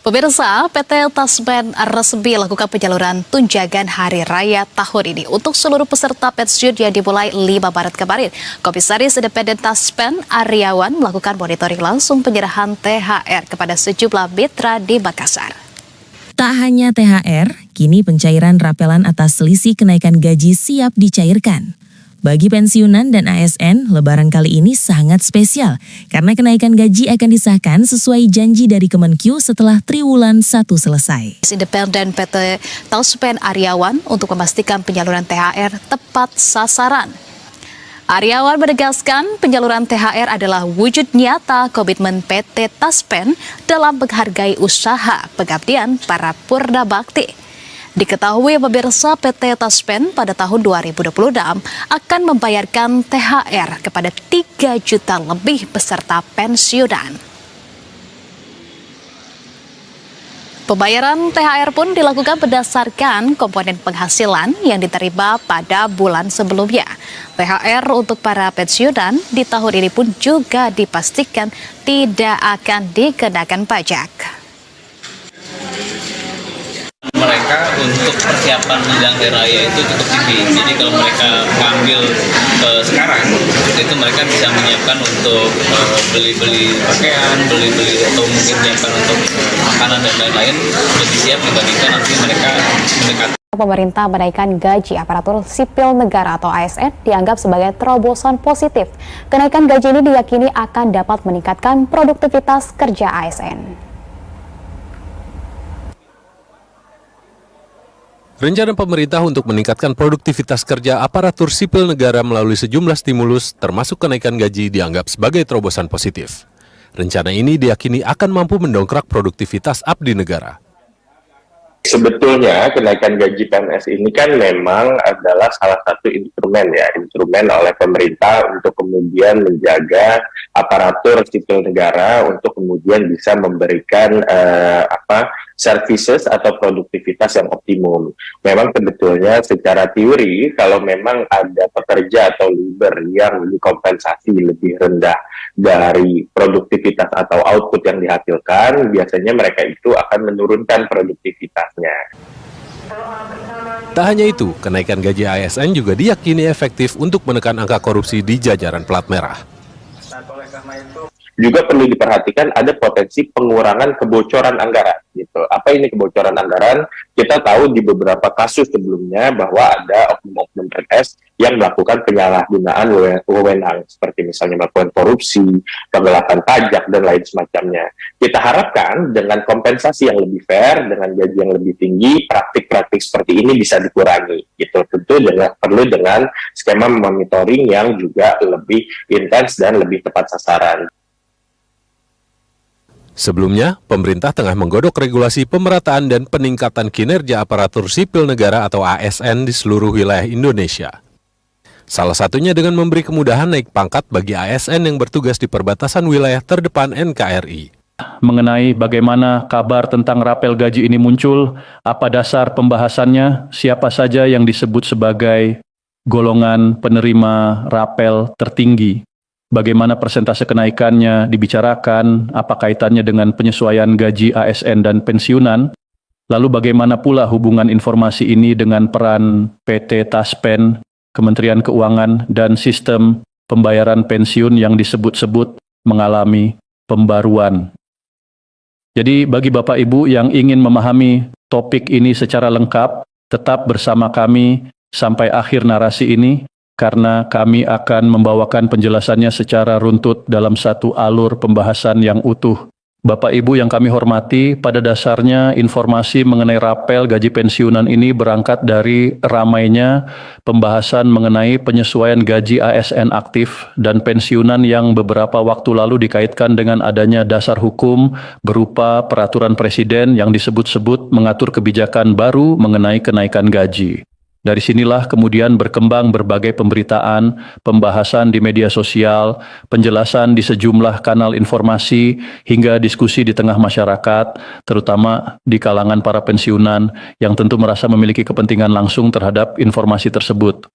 Pemirsa, PT Taspen resmi lakukan penyaluran tunjangan Hari Raya tahun ini untuk seluruh peserta pensiun yang dimulai 5 Maret kemarin. Komisaris Independen Taspen Aryawan melakukan monitoring langsung penyerahan THR kepada sejumlah mitra di Makassar. Tak hanya THR, kini pencairan rapelan atas selisih kenaikan gaji siap dicairkan. Bagi pensiunan dan ASN, Lebaran kali ini sangat spesial karena kenaikan gaji akan disahkan sesuai janji dari Kemenkyu setelah Triwulan 1 selesai. Independen PT Taspen Aryawan untuk memastikan penyaluran THR tepat sasaran. Aryawan menegaskan penyaluran THR adalah wujud nyata komitmen PT Taspen dalam menghargai usaha pengabdian para purna bakti. Diketahui pemirsa, PT Taspen pada tahun 2026 akan membayarkan THR kepada 3 juta lebih peserta pensiunan. Pembayaran THR pun dilakukan berdasarkan komponen penghasilan yang diterima pada bulan sebelumnya. THR untuk para pensiunan di tahun ini pun juga dipastikan tidak akan dikenakan pajak. Mereka untuk persiapan menjelang hari raya itu cukup tinggi. Jadi kalau mereka ngambil sekarang, itu mereka bisa menyiapkan untuk beli-beli pakaian, beli-beli atau mungkin menyiapkan untuk makanan dan lain-lain lebih siap dibandingkan nanti mereka mendekati. Pemerintah menaikkan gaji aparatur sipil negara atau ASN dianggap sebagai terobosan positif. Kenaikan gaji ini diyakini akan dapat meningkatkan produktivitas kerja ASN. Rencana pemerintah untuk meningkatkan produktivitas kerja aparatur sipil negara melalui sejumlah stimulus, termasuk kenaikan gaji, dianggap sebagai terobosan positif. Rencana ini diyakini akan mampu mendongkrak produktivitas abdi negara. Sebetulnya kenaikan gaji PNS ini kan memang adalah salah satu instrumen oleh pemerintah untuk kemudian menjaga aparatur sipil negara untuk kemudian bisa memberikan services atau produktivitas yang optimum. Memang sebetulnya secara teori kalau memang ada pekerja atau labor yang dikompensasi lebih rendah dari produktivitas atau output yang dihasilkan, biasanya mereka itu akan menurunkan produktivitasnya. Tak hanya itu, kenaikan gaji ASN juga diyakini efektif untuk menekan angka korupsi di jajaran plat merah. Juga perlu diperhatikan ada potensi pengurangan kebocoran anggaran. Gitu. Apa ini kebocoran anggaran? Kita tahu di beberapa kasus sebelumnya bahwa ada oknum-oknum PNS yang melakukan penyalahgunaan wewenang, seperti misalnya melakukan korupsi, penggelapan pajak, dan lain semacamnya. Kita harapkan dengan kompensasi yang lebih fair, dengan gaji yang lebih tinggi, praktik-praktik seperti ini bisa dikurangi. Gitu. Tentu perlu dengan skema monitoring yang juga lebih intens dan lebih tepat sasaran. Sebelumnya, pemerintah tengah menggodok regulasi pemerataan dan peningkatan kinerja aparatur sipil negara atau ASN di seluruh wilayah Indonesia. Salah satunya dengan memberi kemudahan naik pangkat bagi ASN yang bertugas di perbatasan wilayah terdepan NKRI. Mengenai bagaimana kabar tentang rapel gaji ini muncul, apa dasar pembahasannya, siapa saja yang disebut sebagai golongan penerima rapel tertinggi. Bagaimana persentase kenaikannya dibicarakan, apa kaitannya dengan penyesuaian gaji ASN dan pensiunan, lalu bagaimana pula hubungan informasi ini dengan peran PT Taspen, Kementerian Keuangan, dan sistem pembayaran pensiun yang disebut-sebut mengalami pembaruan. Jadi bagi Bapak Ibu yang ingin memahami topik ini secara lengkap, tetap bersama kami sampai akhir narasi ini, karena kami akan membawakan penjelasannya secara runtut dalam satu alur pembahasan yang utuh. Bapak Ibu yang kami hormati, pada dasarnya informasi mengenai rapel gaji pensiunan ini berangkat dari ramainya pembahasan mengenai penyesuaian gaji ASN aktif dan pensiunan yang beberapa waktu lalu dikaitkan dengan adanya dasar hukum berupa peraturan presiden yang disebut-sebut mengatur kebijakan baru mengenai kenaikan gaji. Dari sinilah kemudian berkembang berbagai pemberitaan, pembahasan di media sosial, penjelasan di sejumlah kanal informasi, hingga diskusi di tengah masyarakat, terutama di kalangan para pensiunan yang tentu merasa memiliki kepentingan langsung terhadap informasi tersebut.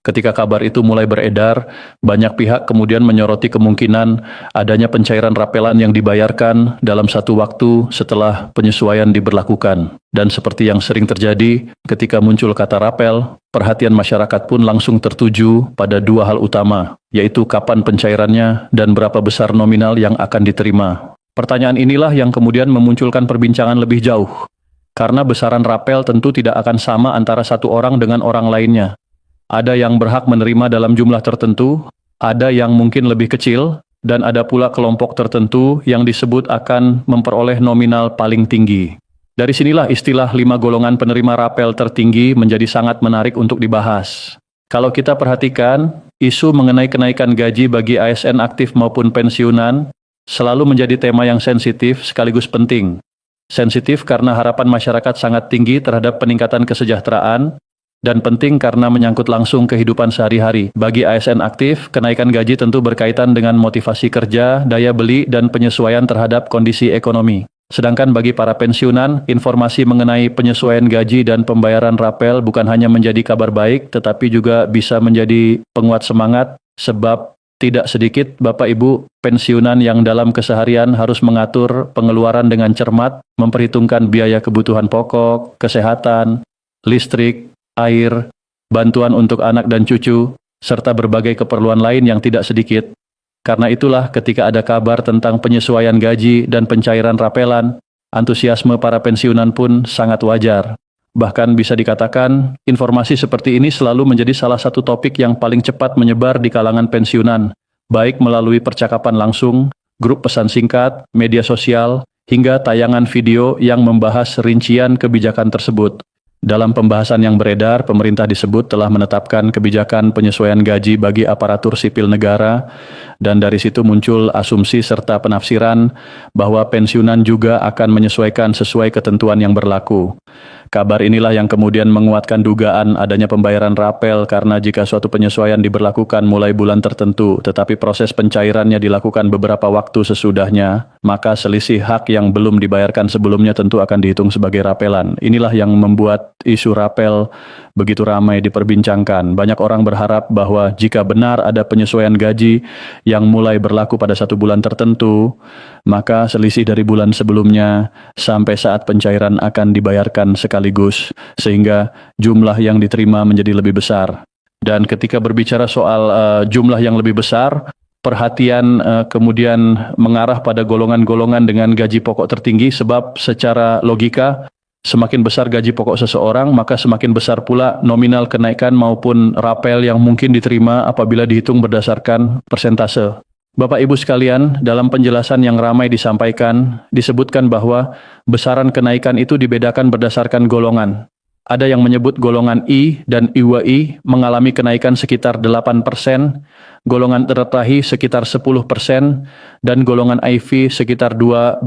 Ketika kabar itu mulai beredar, banyak pihak kemudian menyoroti kemungkinan adanya pencairan rapelan yang dibayarkan dalam satu waktu setelah penyesuaian diberlakukan. Dan seperti yang sering terjadi, ketika muncul kata rapel, perhatian masyarakat pun langsung tertuju pada dua hal utama, yaitu kapan pencairannya dan berapa besar nominal yang akan diterima. Pertanyaan inilah yang kemudian memunculkan perbincangan lebih jauh, karena besaran rapel tentu tidak akan sama antara satu orang dengan orang lainnya. Ada yang berhak menerima dalam jumlah tertentu, ada yang mungkin lebih kecil, dan ada pula kelompok tertentu yang disebut akan memperoleh nominal paling tinggi. Dari sinilah istilah 5 golongan penerima rapel tertinggi menjadi sangat menarik untuk dibahas. Kalau kita perhatikan, isu mengenai kenaikan gaji bagi ASN aktif maupun pensiunan selalu menjadi tema yang sensitif sekaligus penting. Sensitif karena harapan masyarakat sangat tinggi terhadap peningkatan kesejahteraan, dan penting karena menyangkut langsung kehidupan sehari-hari. Bagi ASN aktif, kenaikan gaji tentu berkaitan dengan motivasi kerja, daya beli, dan penyesuaian terhadap kondisi ekonomi. Sedangkan bagi para pensiunan, informasi mengenai penyesuaian gaji dan pembayaran rapel bukan hanya menjadi kabar baik, tetapi juga bisa menjadi penguat semangat, sebab tidak sedikit Bapak Ibu pensiunan yang dalam keseharian harus mengatur pengeluaran dengan cermat, memperhitungkan biaya kebutuhan pokok, kesehatan, listrik, air, bantuan untuk anak dan cucu, serta berbagai keperluan lain yang tidak sedikit. Karena itulah ketika ada kabar tentang penyesuaian gaji dan pencairan rapelan, antusiasme para pensiunan pun sangat wajar. Bahkan bisa dikatakan, informasi seperti ini selalu menjadi salah satu topik yang paling cepat menyebar di kalangan pensiunan, baik melalui percakapan langsung, grup pesan singkat, media sosial, hingga tayangan video yang membahas rincian kebijakan tersebut. Dalam pembahasan yang beredar, pemerintah disebut telah menetapkan kebijakan penyesuaian gaji bagi aparatur sipil negara, dan dari situ muncul asumsi serta penafsiran bahwa pensiunan juga akan menyesuaikan sesuai ketentuan yang berlaku. Kabar inilah yang kemudian menguatkan dugaan adanya pembayaran rapel karena jika suatu penyesuaian diberlakukan mulai bulan tertentu, tetapi proses pencairannya dilakukan beberapa waktu sesudahnya, maka selisih hak yang belum dibayarkan sebelumnya tentu akan dihitung sebagai rapelan. Inilah yang membuat isu rapel begitu ramai diperbincangkan. Banyak orang berharap bahwa jika benar ada penyesuaian gaji yang mulai berlaku pada satu bulan tertentu, maka selisih dari bulan sebelumnya sampai saat pencairan akan dibayarkan sekaligus, sehingga jumlah yang diterima menjadi lebih besar. Dan ketika berbicara soal jumlah yang lebih besar, perhatian kemudian mengarah pada golongan-golongan dengan gaji pokok tertinggi, sebab secara logika, semakin besar gaji pokok seseorang, maka semakin besar pula nominal kenaikan maupun rapel yang mungkin diterima apabila dihitung berdasarkan persentase. Bapak Ibu sekalian, dalam penjelasan yang ramai disampaikan, disebutkan bahwa besaran kenaikan itu dibedakan berdasarkan golongan. Ada yang menyebut golongan I dan IWI mengalami kenaikan sekitar 8%, golongan terakhir sekitar 10%, dan golongan IV sekitar 12%.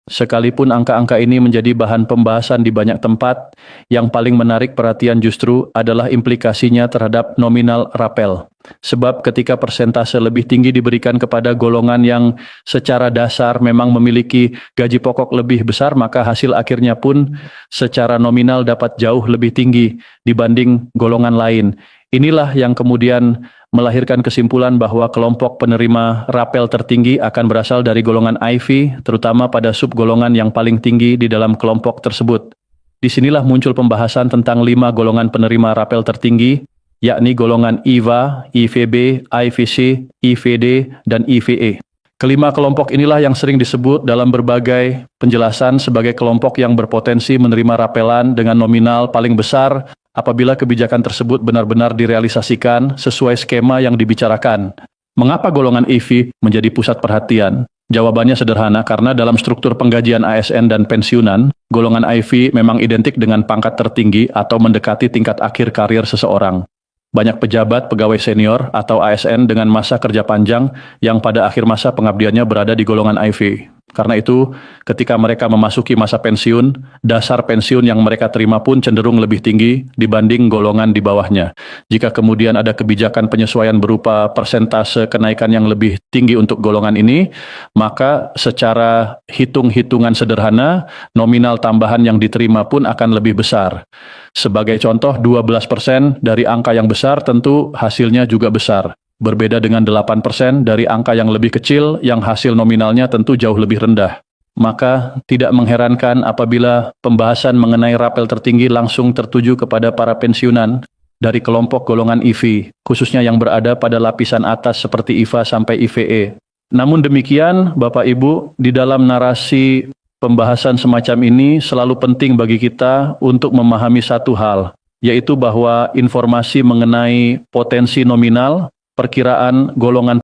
Sekalipun angka-angka ini menjadi bahan pembahasan di banyak tempat, yang paling menarik perhatian justru adalah implikasinya terhadap nominal rapel. Sebab ketika persentase lebih tinggi diberikan kepada golongan yang secara dasar memang memiliki gaji pokok lebih besar, maka hasil akhirnya pun secara nominal dapat jauh lebih tinggi dibanding golongan lain. Inilah yang kemudian melahirkan kesimpulan bahwa kelompok penerima rapel tertinggi akan berasal dari golongan IV, terutama pada subgolongan yang paling tinggi di dalam kelompok tersebut. Disinilah muncul pembahasan tentang 5 golongan penerima rapel tertinggi, yakni golongan IVA, IVB, IVC, IVD, dan IVE. Kelima kelompok inilah yang sering disebut dalam berbagai penjelasan sebagai kelompok yang berpotensi menerima rapelan dengan nominal paling besar apabila kebijakan tersebut benar-benar direalisasikan sesuai skema yang dibicarakan. Mengapa golongan IV menjadi pusat perhatian? Jawabannya sederhana, karena dalam struktur penggajian ASN dan pensiunan, golongan IV memang identik dengan pangkat tertinggi atau mendekati tingkat akhir karir seseorang. Banyak pejabat, pegawai senior, atau ASN dengan masa kerja panjang yang pada akhir masa pengabdiannya berada di golongan IV. Karena itu, ketika mereka memasuki masa pensiun, dasar pensiun yang mereka terima pun cenderung lebih tinggi dibanding golongan di bawahnya. Jika kemudian ada kebijakan penyesuaian berupa persentase kenaikan yang lebih tinggi untuk golongan ini, maka secara hitung-hitungan sederhana, nominal tambahan yang diterima pun akan lebih besar. Sebagai contoh, 12% dari angka yang besar tentu hasilnya juga besar. Berbeda dengan 8% dari angka yang lebih kecil yang hasil nominalnya tentu jauh lebih rendah. Maka tidak mengherankan apabila pembahasan mengenai rapel tertinggi langsung tertuju kepada para pensiunan dari kelompok golongan IV, khususnya yang berada pada lapisan atas seperti IVA sampai IVE. Namun demikian, Bapak Ibu, di dalam narasi pembahasan semacam ini selalu penting bagi kita untuk memahami satu hal, yaitu bahwa informasi mengenai potensi nominal, perkiraan golongan